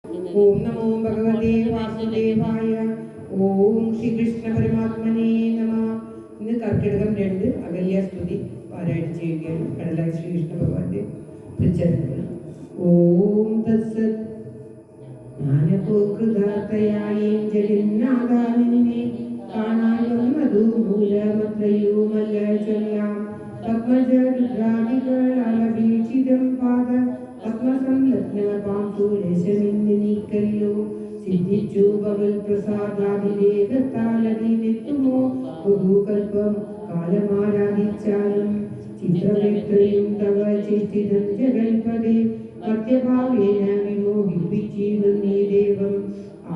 ഓം നമോ ഭഗവതേ വാസുദേവായ. ഓം ശ്രീകൃഷ്ണ പരമാത്മനേ നമ. ഇന്ന് കർക്കിടകം 2 അകല്യാസ്തുതി പാരായണം ചെയ്യുകയാണ്. കടലായി ശ്രീകൃഷ്ണ ഭഗവാന്റെ പ്രചരണങ്ങൾ. ഓം തത്സത്. ജ്ഞാനപൂകൃതാർത്ഥയായേഞ്ചലിന്നാദാനിനെ കാണാൻ വന്നതു മൂലമത്രയുമല്ല ചൊല്ലാം. പത്മജരുദ്രാദികൾ അലപേക്ഷിതം പാദ പത്മസംലഗ്നപാംസുരശമിന്നിക്കല്ലോ. സിദ്ധിച്ചു ഭഗൽ പ്രസാദാതിരേഖത്താലതിനെത്തുമോ ബഹുകൽപ്പം കാലമാരാധിച്ചാലും. ചിത്രമെത്രയും തവ ചേഷ്ടിതം ജഗൽപദേ മധ്യഭാവേന വിമോഹിപ്പിച്ചിടുന്നീ ദേവം.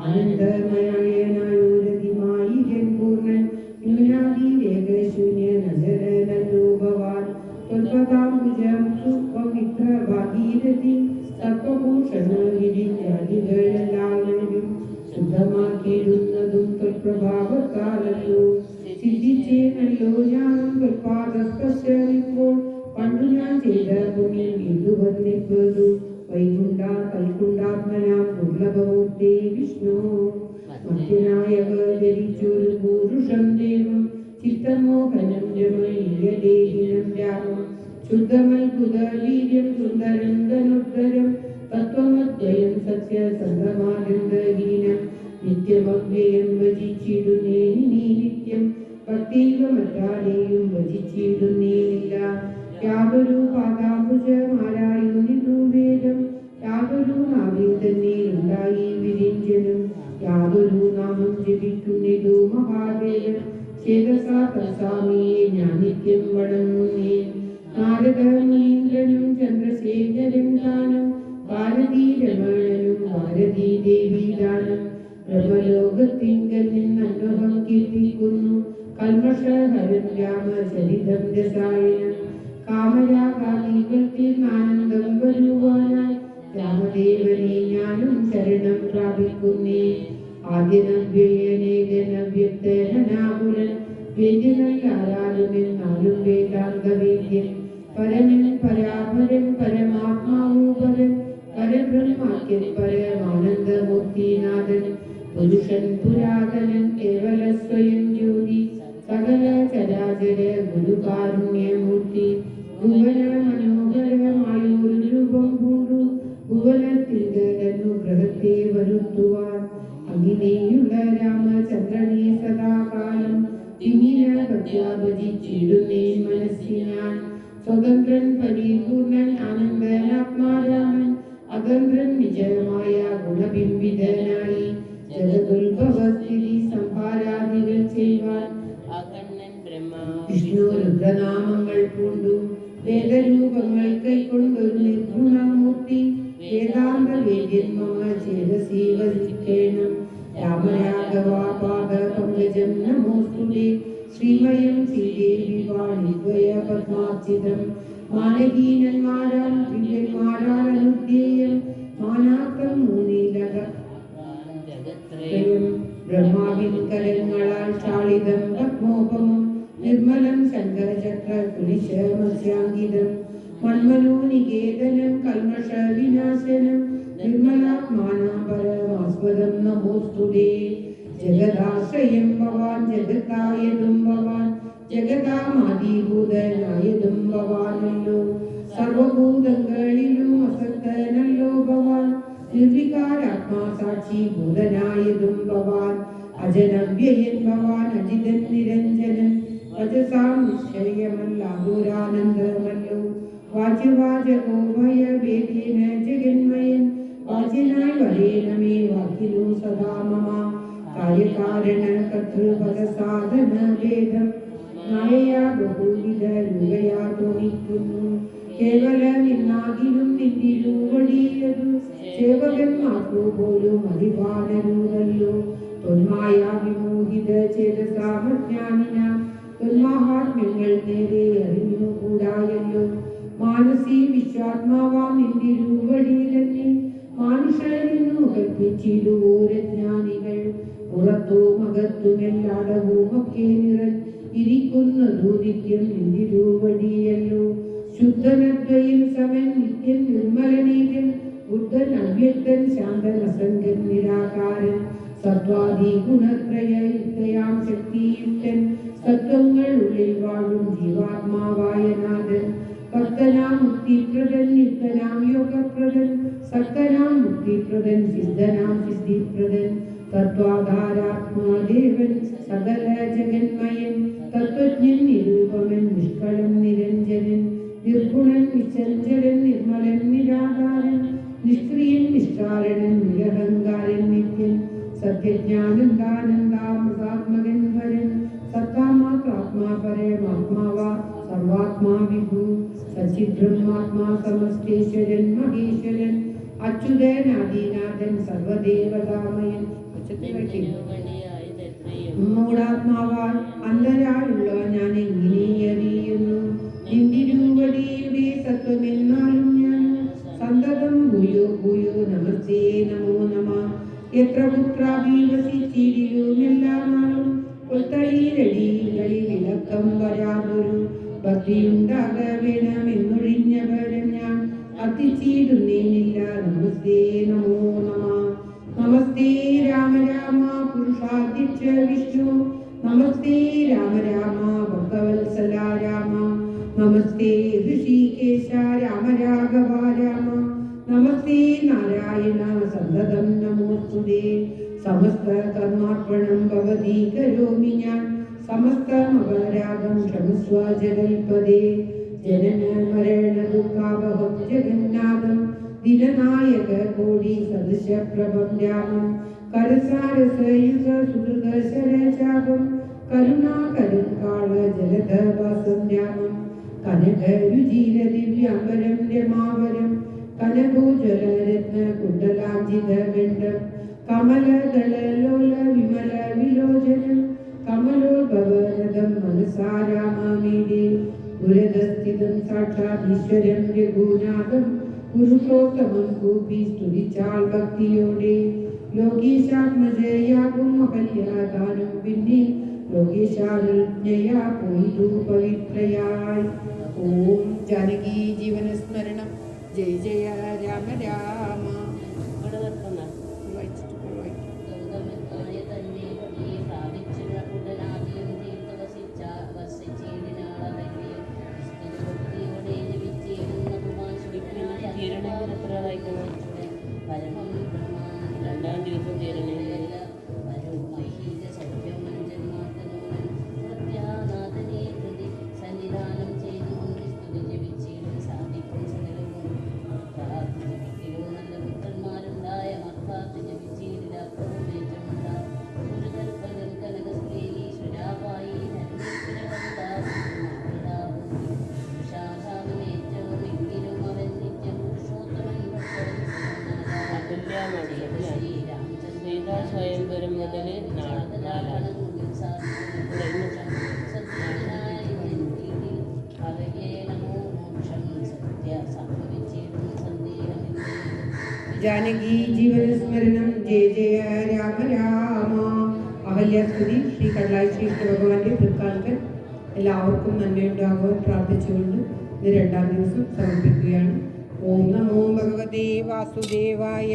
ആനന്ദമയനായോരതിമായി ജൻപൂർണൻ ന്യൂനാതിരേഖശൂന്യ നജരനല്ലോ ഭവാൻ. ത്വൽപദാംബുജം സുപവിത്രഭാഗീരഥി സർവഭൂഷണഗിരിജാതികളെല്ലാവരും ശുദ്ധമാക്കിയിടുന്നതും ത്വൽപ്രഭാവത്താലല്ലോ. സിദ്ധിച്ചേനല്ലോ ഞാനും ത്വൽപാദസ്പർശമിപ്പോൾ. പണ്ടു ഞാൻ ചെയ്ത പുണ്യം ഇതുവന്നിപ്പതു വൈകുണ്ഠ കൽക്കുണ്ടാത്മനാം ദുർലഭമൂർത്തേ വിഷ്ണു. മധ്യനായകധരിച്ചൊരു പൂരുഷം ദേവം ചിത്തമോഹനം രമണീയദേഹിനം രാമം. ശുദ്ധമത്ഭുത വീര്യം സുന്ദരം ധനുദ്ധരം തത്വമദ്വയം സത്യസന്ധമാനന്ദഹീനം. നിത്യമവ്യയം ഭജിച്ചിടുന്നേനി നീ നിത്യം. ഭക്തിയുമറ്റാരെയും ഭജിച്ചിടുന്നേനില്ല. യാതൊരു പാദാംബുജമാരായു നിന്നു വേദം. യാതൊരു നാവിൽ തന്നെ ഉണ്ടായി വിരിഞ്ചനും. യാതൊരു നാമം ജപിക്കുന്നിതു മഹാദേവൻ. ചേതസാ തത്സ്വാമിയെ ഞാൻ നിത്യം വണങ്ങുന്നേ. നാരദ മുനീന്ദ്രനും ചന്ദ്രശേഖരൻ താനും ഭാരതീ രമണനും ഭാരതീ ദേവി ദാനം. ബ്രഹ്മലോകത്തിങ്കൽ നിന്നന്വഹം കീർത്തിക്കുന്നു കൽമഷഹരൻ രാമചരിതം രസായനം. കാമരാഗാദികൾക്ക് ആനന്ദം വരുവാനായി രാമദേവനെ ഞാനും ശരണം പ്രാപിക്കുന്നേ. ആദ്യനവ്യയനേകനവ്യക്തനാകുലൻ വേദ്യനല്ലാലുമെന്നാലും വേദാന്തവേദ്യൻ. പരമൻ പരാപരൻ പരമാത്മാവു പരൻ പരബ്രഹ്മാക്യൻ പരമാനന്ദമൂർത്തിനാഥൻ. പുരുഷൻ പുരാതനൻ കേവല സ്വയം ജ്യോതി സകല ചരാചര ഗുരുകാരുണ്യമൂർത്തി. ഭുവന മനോഹരമായൊരു രൂപം പൂണ്ടു ഭുവനത്തിങ്കനുഗ്രഹത്തെ വരുത്തുവാൻ. അങ്ങിനെയുള്ള രാമചന്ദ്രനെ സദാകാലം തിങ്ങിന ഭക്യാഭജിച്ചിടുന്നേ മനസ്സിനാൻ. സ്വതന്ത്രൻ പരിപൂർണൻ ആനന്ദനാത്മാരാമൻ അതന്ത്രൻ നിജമായ ഗുണബിംബിതനായി. ജഗതുൽഭവസ്ഥിതി സംഹാരാദികൾ ചെയ്യുവാൻ വിഷ്ണു രുദ്രനാമങ്ങൾ പൂണ്ടു വേദരൂപങ്ങൾ കൈക്കൊണ്ടൊരു നിർഗുണമൂർത്തി. വേദാന്ത വേദ്യൻ മമ ചേതസി വസിക്കേണം. രാമരാഘവാപാദ പങ്കജം നമോസ്തുതേ. ശ്രീമയം ശ്രീദേവി വാണിദ്വയ പത്മാർച്ചിതം. മാനഹീനന്മാരാം ദിവ്യന്മാരാനുദ്ദേയം. മാനാക്കം മൂന്നിലക ബ്രഹ്മാവിൻ കരങ്ങളാൽ ക്ഷാളിതം പത്മോപമം. നിർമ്മലം ശങ്കരചക്ര കുലിശമസ്യാങ്കിതം. മന്മനോനികേതനം കൽമഷ വിനാശനം. നിർമ്മലാത്മാനാം പരമാസ്പദം നമോസ്തുതേ. ജഗദാശ്രയം ഭവാൻ ജഗത്തായതും ഭവാൻ. ജഗതാമാദിഭൂതനായതും ഭവാനല്ലോ. സർവഭൂതങ്ങളിലും അസക്തനല്ലോ ഭവാൻ. നിർവികാരാത്മാ സാക്ഷി ഭൂതനായതും ഭവാൻ. അജനവ്യയൻ ഭവാൻ അജിതൻ നിരഞ്ജനൻ. വചസാം നിശ്ചയമല്ലാതൊരാനന്ദമല്ലോ. വാച്യവാചകോഭയ വേദേന ജഗന്മയൻ. വാച്യനായി വരേണമേ വാക്കിനു സദാ മമ. കാര്യകാരണ കർത്തൃപദ സാധന ഭേദം നായയാ ബഹുവിധ രൂപയാ തോന്നിക്കുന്നു. കേവലം നിന്നാകിലും നിന്നിലൂവടിയതു സേവകന്മാർക്കു പോലും അതിവാനരൂപല്ലോ. തൊന്മായ വിമോഹിത ചേതസാമജ്ഞാനിന തൊന്മാഹാത്മ്യങ്ങൾ നേരെ അറിഞ്ഞുകൂടായല്ലോ. മാനസി വിശ്വാത്മാവാം നിന്നിലൂവടി തന്നെ മാനുഷരിന്നു കൽപ്പിച്ചിടുവോരജ്ഞാനികൾ. പുറത്തും അകത്തുമെല്ലാടവുമൊക്കെ ഇരിക്കുന്നതു നിത്യം നിന്നിലൂവടിയല്ലോ. ശുദ്ധനദ്വയം സമൻ നിത്യം നിർമ്മലനീകൻ ബുദ്ധൻ അവ്യക്തൻ ശാന്തൻ അസംഗൻ നിരാകാരൻ സത്വാദി ഗുണത്രയയുക്തയാം ശക്തിയുക്തൻ സത്വങ്ങൾ ഉള്ളിൽ വാഴും ജീവാത്മാവായ നാഥൻ ഭക്തനാം മുക്തിപ്രദൻ യുക്തനാം യോഗപ്രദൻ സക്തനാം മുക്തിപ്രദൻ സിദ്ധനാം സിദ്ധിപ്രദൻ തത്വാധാരാത്മാദേവൻ സകല ജഗന്മയൻ തത്വജ്ഞൻ നിരൂപമൻ നിഷ്കളൻ നിരഞ്ജനൻ നിർഗുണൻ നിശ്ചഞ്ചലൻ നിർമ്മലൻ നിരാകാരൻ നിഷ്ക്രിയൻ നിഷ്കാരണൻ നിരഹങ്കാരൻ നിത്യൻ സത്യജ്ഞാനന്ദാനന്ദാമൃതാത്മകൻ വരൻ സത്താമാത്രാത്മാ പരമാത്മാവാ സർവാത്മാ വിഭു സച്ചിബ്രഹ്മാത്മാ സമസ്തേശ്വരൻ മഹേശ്വരൻ അച്യുതൻ ആദിനാഥൻ സർവദേവതാമയൻ മൂടാത്മാവാൽ അന്തരാളുള്ള ഞാൻ എങ്ങനെ അറിയുന്നു നിന്തിരുവടിയുടെ തത്വമെന്നാലും ഞാൻ സന്തതം ഭൂയോ ഭൂയോ നമസ്തേ നമോ നമ എത്ര പുത്രാഭിവസിച്ചിടിലും എല്ലാ നാളും പൊത്തളിയിലടികളിൽ വിളക്കം വരാതൊരു ഭക്തിയുണ്ടാക വേണമെന്നൊഴിഞ്ഞ പരം ഞാൻ അർത്തിച്ചിടുന്നേനില്ല നമസ്തേ നമോ നമ നമസ്തേ രാമ രാമ പുരുഷാധ്യക്ഷ വിഷ്ണു നമസ്തേ രാമ രാമ ഭക്തവത്സല രാമ നമസ്തേ ഋഷികേശ രാമ രാഘവ രാമ നമസ്തേ നാരായണ സന്തതം നമോസ്തുതേ സമസ്ത കർമാർപ്പണം ഭവതി കരോമി ഞാൻ സമസ്തമപരാധം ക്ഷമസ്വ ജഗൽപദേ ജനന മരണ ദുഃഖാവഹം ജഗന്നാഥം ദിനനായക കോടി സദൃശപ്രഭം രാമം കരസാരസയുഗ സുഹൃത ശരചാപം കരുണാകരം കാള ജലധവാസം രാമം കനകരുചീര ദിവ്യാംബരം രമാവരം കനകോജ്വലരത്ന കുണ്ടലാഞ്ചിത ഗണ്ഡം കമലദളലോല വിമല വിലോചനം കമലോദ്ഭവനദം മനസാരാമീടേ പുരതസ്ഥിതം സാക്ഷാദീശ്വരം രഘുനാഥം പുരുഷോത്തമം കൂപ്പി സ്തുതിച്ചാൽ ഭക്തിയോടെ ലോകേശാത്മജയാകും അഹല്യാദാനം പിന്നെ ലോകേശാജ്ഞയാ പോയിതു പവിത്രയായി. ഓം ജാനകി ജീവനസ്മരണം. ജയ ജയ രാമ രാമ. രണ്ടാം ദിവസം ചേരണേ സന്നിധാനം ചെയ്തുകൊണ്ട് സ്തുതി ജപിച്ചിടും സാധിക്കും സകലവും നല്ല പുത്രന്മാരുണ്ടായ മർത്താത്ത് ജപിച്ചിടില്ല പ്രവേശമുണ്ടാകും ഒരു കൽപ്പകൻ കനകസ്ത്രീശ്വരാവായി ഏറ്റവും അവൻ നിത്യം പുരുഷോത്തമൻ സീതാ സ്വയംവരം മുതൽ ജാനകി ജീവനസ്മരണം. ജയ ജയ രാമ രാമ. അഹല്യസ്തുതി ശ്രീ കടലായി ശ്രീ ഭഗവാന്റെ തൃക്കാലത്ത് എല്ലാവർക്കും നന്മയുണ്ടാകുവാൻ പ്രാർത്ഥിച്ചുകൊണ്ട് ഇത് രണ്ടാം ദിവസം സമർപ്പിക്കുകയാണ്. ഓം നമോ ഭഗവതേ വാസുദേവായ.